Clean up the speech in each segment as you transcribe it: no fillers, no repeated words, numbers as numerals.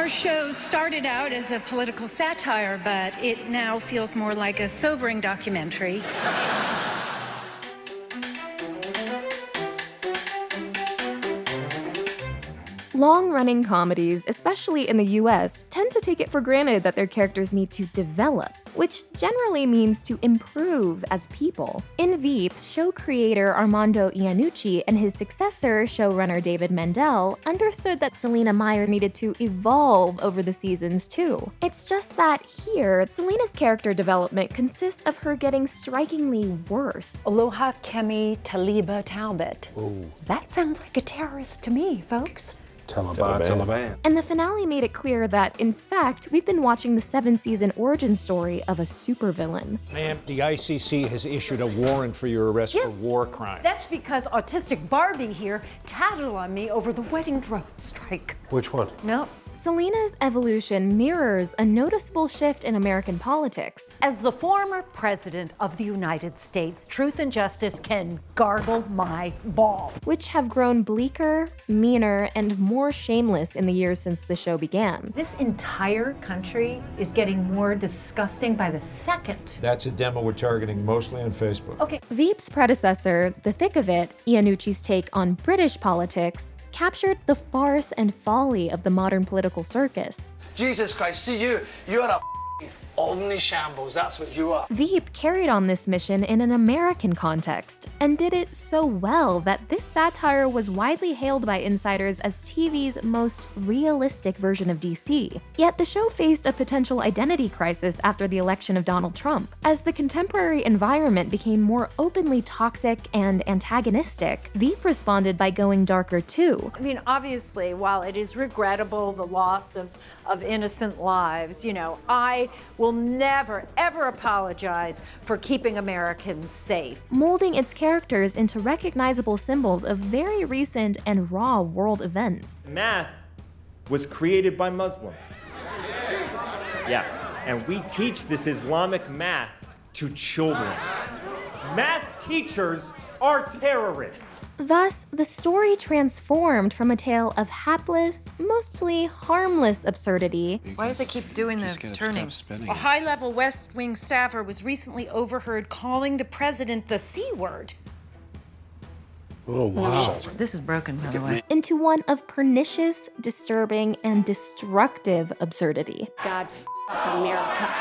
Our show started out as a political satire, but it now feels more like a sobering documentary. Long-running comedies, especially in the US, tend to take it for granted that their characters need to develop, which generally means to improve as people. In Veep, show creator Armando Iannucci and his successor, showrunner David Mendel, understood that Selina Meyer needed to evolve over the seasons too. It's just that here, Selina's character development consists of her getting strikingly worse. Aloha Kemi Taliba Talbot. Ooh. That sounds like a terrorist to me, folks. Taliban. And the finale made it clear that, in fact, we've been watching the 7-season origin story of a supervillain. Ma'am, the ICC has issued a warrant for your arrest for war crimes. That's because autistic Barbie here tattled on me over the wedding drone strike. Which one? No. Selina's evolution mirrors a noticeable shift in American politics. As the former president of the United States, truth and justice can gargle my balls. Which have grown bleaker, meaner, and more shameless in the years since the show began. This entire country is getting more disgusting by the second. That's a demo we're targeting mostly on Facebook. Okay. Veep's predecessor, The Thick of It, Iannucci's take on British politics, captured the farce and folly of the modern political circus. Jesus Christ, see you, you're a omni-shambles, that's what you are. Veep carried on this mission in an American context, and did it so well that this satire was widely hailed by insiders as TV's most realistic version of DC. Yet the show faced a potential identity crisis after the election of Donald Trump. As the contemporary environment became more openly toxic and antagonistic, Veep responded by going darker too. I mean, obviously, while it is regrettable, the loss of innocent lives, I will never, ever apologize for keeping Americans safe. Molding its characters into recognizable symbols of very recent and raw world events. Math was created by Muslims. Yeah, and we teach this Islamic math to children. Math teachers are terrorists. Thus, the story transformed from a tale of hapless, mostly harmless absurdity. Why does it keep doing the turning? A high-level West Wing staffer was recently overheard calling the president the C word. Oh, wow. This is broken, by the way. Into one of pernicious, disturbing, and destructive absurdity. God America.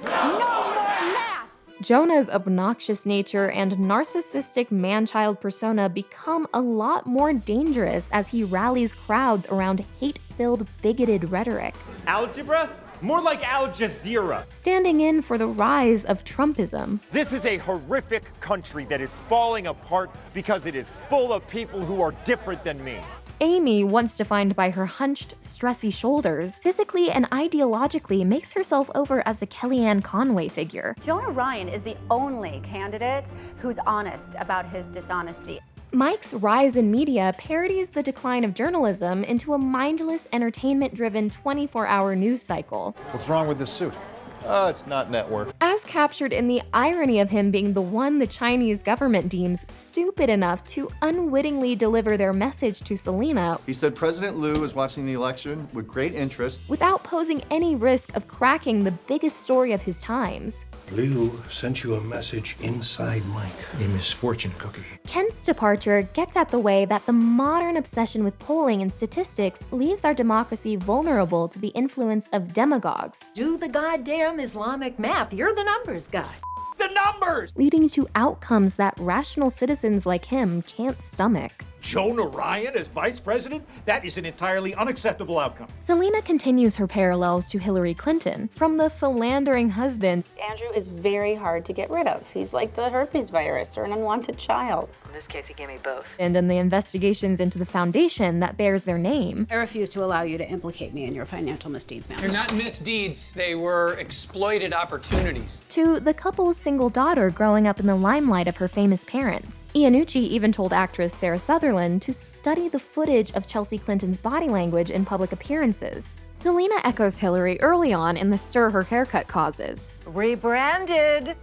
No more math! Jonah's obnoxious nature and narcissistic man-child persona become a lot more dangerous as he rallies crowds around hate-filled, bigoted rhetoric. Algebra? More like Al Jazeera. Standing in for the rise of Trumpism. This is a horrific country that is falling apart because it is full of people who are different than me. Amy, once defined by her hunched, stressy shoulders, physically and ideologically makes herself over as a Kellyanne Conway figure. Jonah Ryan is the only candidate who's honest about his dishonesty. Mike's rise in media parodies the decline of journalism into a mindless, entertainment-driven 24-hour news cycle. What's wrong with this suit? It's not network. As captured in the irony of him being the one the Chinese government deems stupid enough to unwittingly deliver their message to Selina. He said President Liu is watching the election with great interest. Without posing any risk of cracking the biggest story of his times. Liu sent you a message inside Mike. A misfortune cookie. Kent's departure gets at the way that the modern obsession with polling and statistics leaves our democracy vulnerable to the influence of demagogues. Do the goddamn Islamic math. You're the numbers guy. The numbers! Leading to outcomes that rational citizens like him can't stomach. Jonah Ryan as vice president? That is an entirely unacceptable outcome. Selina continues her parallels to Hillary Clinton, from the philandering husband. Andrew is very hard to get rid of. He's like the herpes virus or an unwanted child. In this case, he gave me both. And in the investigations into the foundation that bears their name. I refuse to allow you to implicate me in your financial misdeeds, ma'am. They're not misdeeds, they were exploited opportunities. To the couple's single daughter growing up in the limelight of her famous parents. Iannucci even told actress Sarah Sutherland to study the footage of Chelsea Clinton's body language in public appearances. Selina echoes Hillary early on in the stir her haircut causes. Rebranded.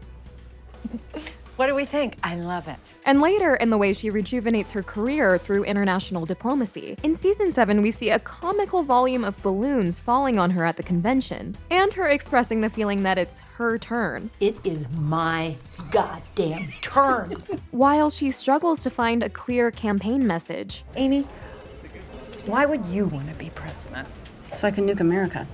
What do we think? I love it. And later, in the way she rejuvenates her career through international diplomacy. In season 7, we see a comical volume of balloons falling on her at the convention, and her expressing the feeling that it's her turn. It is my goddamn turn. While she struggles to find a clear campaign message. Amy, why would you want to be president? So I can nuke America.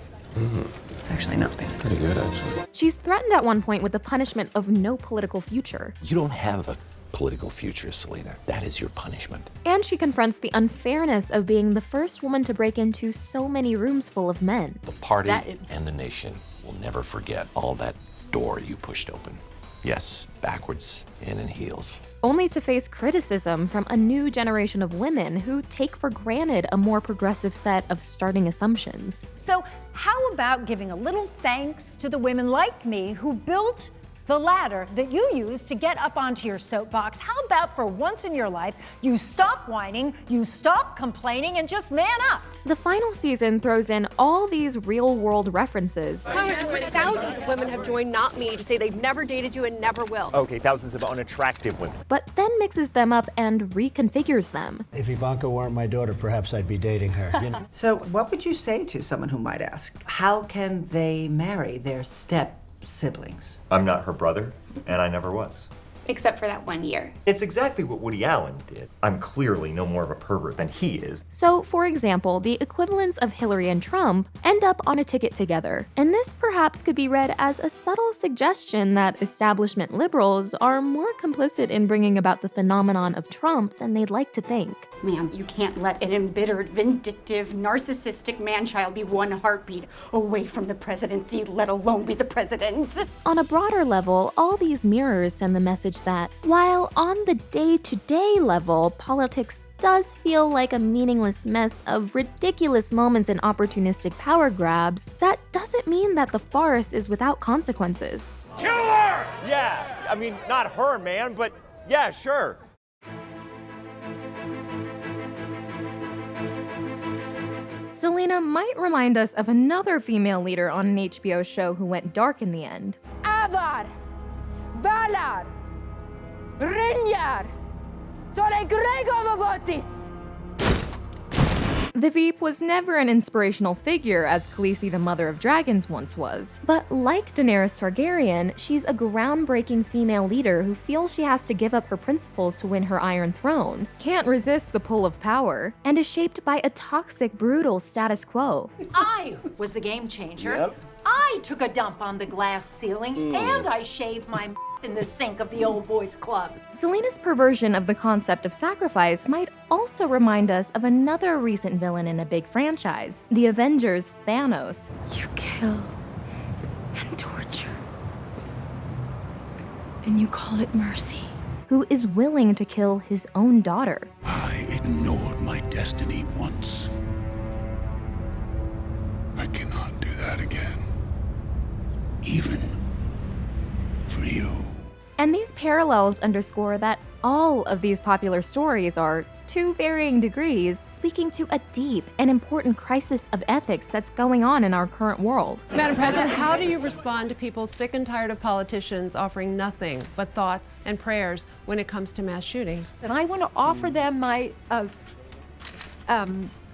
It's actually not bad. Pretty good, actually. She's threatened at one point with the punishment of no political future. You don't have a political future, Selina. That is your punishment. And she confronts the unfairness of being the first woman to break into so many rooms full of men. The party and the nation will never forget all that door you pushed open. Yes, backwards and in heels. Only to face criticism from a new generation of women who take for granted a more progressive set of starting assumptions. So how about giving a little thanks to the women like me who built the ladder that you use to get up onto your soapbox? How about for once in your life, you stop whining, you stop complaining, and just man up? The final season throws in all these real-world references. Thousands of women have joined Not Me to say they've never dated you and never will. Okay, thousands of unattractive women. But then mixes them up and reconfigures them. If Ivanka weren't my daughter, perhaps I'd be dating her. You know? So what would you say to someone who might ask, how can they marry their step-siblings? I'm not her brother, and I never was. Except for that 1 year. It's exactly what Woody Allen did. I'm clearly no more of a pervert than he is. So, for example, the equivalents of Hillary and Trump end up on a ticket together. And this perhaps could be read as a subtle suggestion that establishment liberals are more complicit in bringing about the phenomenon of Trump than they'd like to think. Ma'am, you can't let an embittered, vindictive, narcissistic man-child be one heartbeat away from the presidency, let alone be the president. On a broader level, all these mirrors send the message that, while on the day-to-day level, politics does feel like a meaningless mess of ridiculous moments and opportunistic power grabs, that doesn't mean that the farce is without consequences. Kill her! Yeah, I mean, not her, man, but yeah, sure. Selina might remind us of another female leader on an HBO show who went dark in the end. Avar, Valar, Rinjar, Tolegregovobotis. The Veep was never an inspirational figure as Khaleesi the Mother of Dragons once was. But like Daenerys Targaryen, she's a groundbreaking female leader who feels she has to give up her principles to win her Iron Throne, can't resist the pull of power, and is shaped by a toxic, brutal status quo. I was the game changer. Yep. I took a dump on the glass ceiling, and I shaved my in the sink of the old boys club. Selina's perversion of the concept of sacrifice might also remind us of another recent villain in a big franchise, the Avengers' Thanos. You kill and torture, and you call it mercy. Who is willing to kill his own daughter. I ignored my destiny once. I cannot do that again. Even for you. And these parallels underscore that all of these popular stories are, to varying degrees, speaking to a deep and important crisis of ethics that's going on in our current world. Madam President, how do you respond to people sick and tired of politicians offering nothing but thoughts and prayers when it comes to mass shootings? And I want to offer them my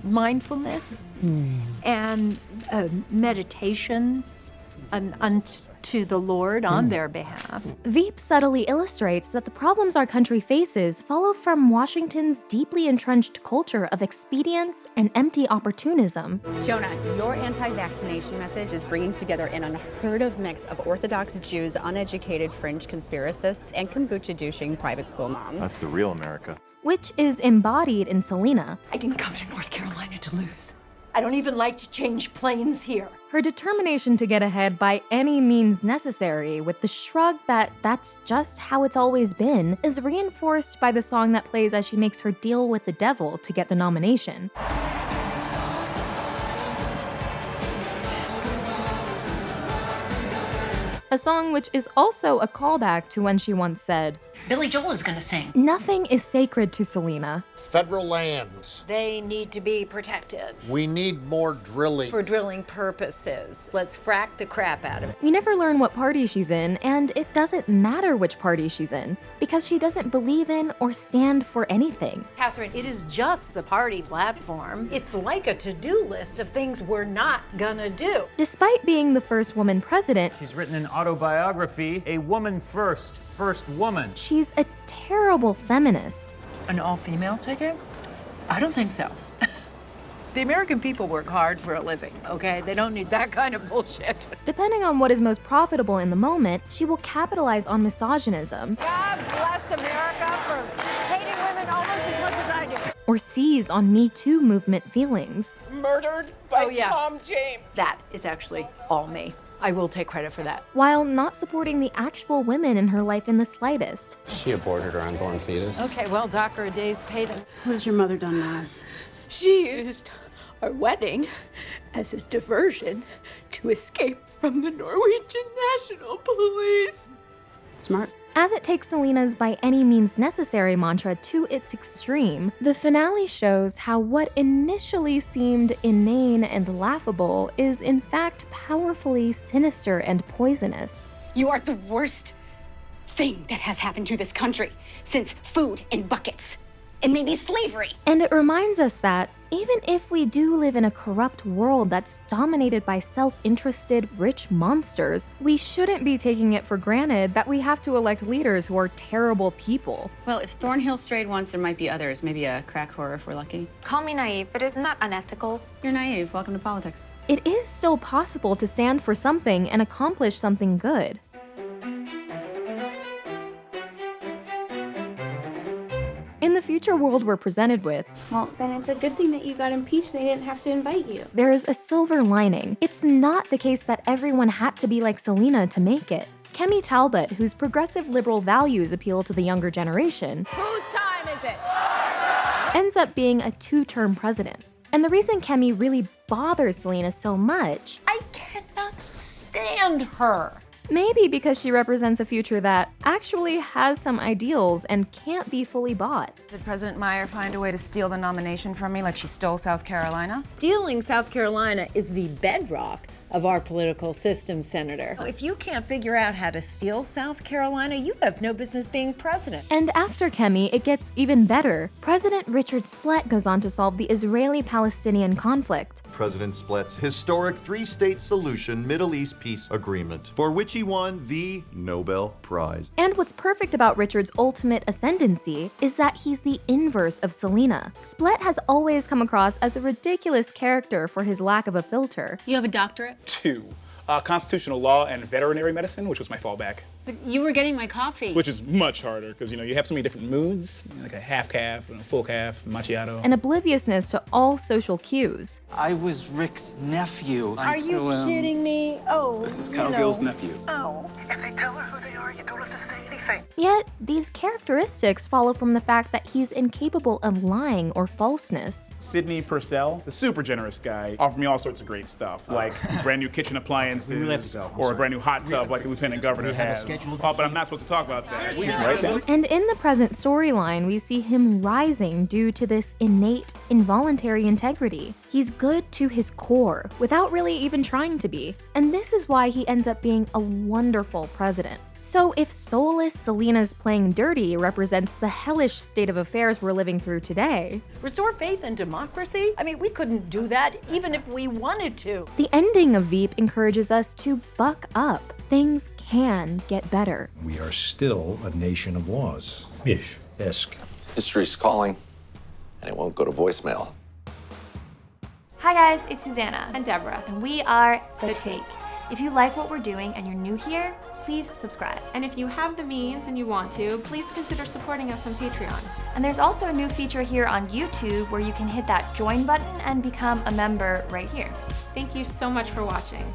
mindfulness and meditations unto the Lord on their behalf. Veep subtly illustrates that the problems our country faces follow from Washington's deeply entrenched culture of expedience and empty opportunism. Jonah, your anti-vaccination message is bringing together an unheard of mix of Orthodox Jews, uneducated fringe conspiracists, and kombucha-douching private school moms. That's the real America. Which is embodied in Selina. I didn't come to North Carolina to lose. I don't even like to change planes here. Her determination to get ahead by any means necessary, with the shrug that that's just how it's always been, is reinforced by the song that plays as she makes her deal with the devil to get the nomination. A song which is also a callback to when she once said, Billy Joel is gonna sing. Nothing is sacred to Selina. Federal lands. They need to be protected. We need more drilling. For drilling purposes. Let's frack the crap out of it. We never learn what party she's in, and it doesn't matter which party she's in, because she doesn't believe in or stand for anything. Catherine, it is just the party platform. It's like a to-do list of things we're not gonna do. Despite being the first woman president, She's written an autobiography, A Woman First, First Woman. she's a terrible feminist. An all-female ticket? I don't think so. The American people work hard for a living, okay? They don't need that kind of bullshit. Depending on what is most profitable in the moment, she will capitalize on misogynism. God bless America for hating women almost as much as I do. Or seize on Me Too movement feelings. Murdered by Tom James. That is actually all me. I will take credit for that. While not supporting the actual women in her life in the slightest. She aborted her unborn fetus. Okay, well, doctor a day's pay them. What has your mother done now? She used our wedding as a diversion to escape from the Norwegian National Police. Smart. As it takes Selina's by any means necessary mantra to its extreme, the finale shows how what initially seemed inane and laughable is in fact powerfully sinister and poisonous. You are the worst thing that has happened to this country since food in buckets and maybe slavery. And it reminds us that even if we do live in a corrupt world that's dominated by self-interested rich monsters, we shouldn't be taking it for granted that we have to elect leaders who are terrible people. Well, if Thornhill strayed once, there might be others. Maybe a crack whore if we're lucky. Call me naive, but isn't that unethical? You're naive. Welcome to politics. It is still possible to stand for something and accomplish something good. In the future world we're presented with, Well, then it's a good thing that you got impeached. They didn't have to invite you. there is a silver lining. It's not the case that everyone had to be like Selina to make it. Kemi Talbot, whose progressive liberal values appeal to the younger generation, Whose time is it? ends up being a two-term president. And the reason Kemi really bothers Selina so much, I cannot stand her. maybe because she represents a future that actually has some ideals and can't be fully bought. Did President Meyer find a way to steal the nomination from me like she stole South Carolina? Stealing South Carolina is the bedrock of our political system, Senator. If you can't figure out how to steal South Carolina, you have no business being president. And after Kemi, it gets even better. President Richard Splett goes on to solve the Israeli-Palestinian conflict. President Splett's historic three-state solution Middle East peace agreement, for which he won the Nobel Prize. And what's perfect about Richard's ultimate ascendancy is that he's the inverse of Selina. Splett has always come across as a ridiculous character for his lack of a filter. You have a doctorate? 2. Constitutional law and veterinary medicine, which was my fallback. But you were getting my coffee. Which is much harder, because you have so many different moods, like a half calf, and a full calf, macchiato. An obliviousness to all social cues. I was Rick's nephew. Are you kidding me? Oh, This is Cowgill's nephew. Oh. If they tell her who they are, you don't have to say anything. Yet, these characteristics follow from the fact that he's incapable of lying or falseness. Sidney Purcell, the super generous guy, offered me all sorts of great stuff, like brand new kitchen appliances, or a brand new hot tub like the lieutenant governor has. Oh, but I'm not supposed to talk about that. Right then? And in the present storyline, we see him rising due to this innate, involuntary integrity. He's good to his core, without really even trying to be. And this is why he ends up being a wonderful president. So if soulless Selina's playing dirty represents the hellish state of affairs we're living through today, Restore faith in democracy? I mean, we couldn't do that even if we wanted to. the ending of Veep encourages us to buck up. Things can get better. We are still a nation of laws. Ish. Esque. History's calling, and it won't go to voicemail. Hi guys, it's Susanna and Deborah, and we are The Take. If you like what we're doing and you're new here, please subscribe. And if you have the means and you want to, please consider supporting us on Patreon. And there's also a new feature here on YouTube where you can hit that join button and become a member right here. Thank you so much for watching.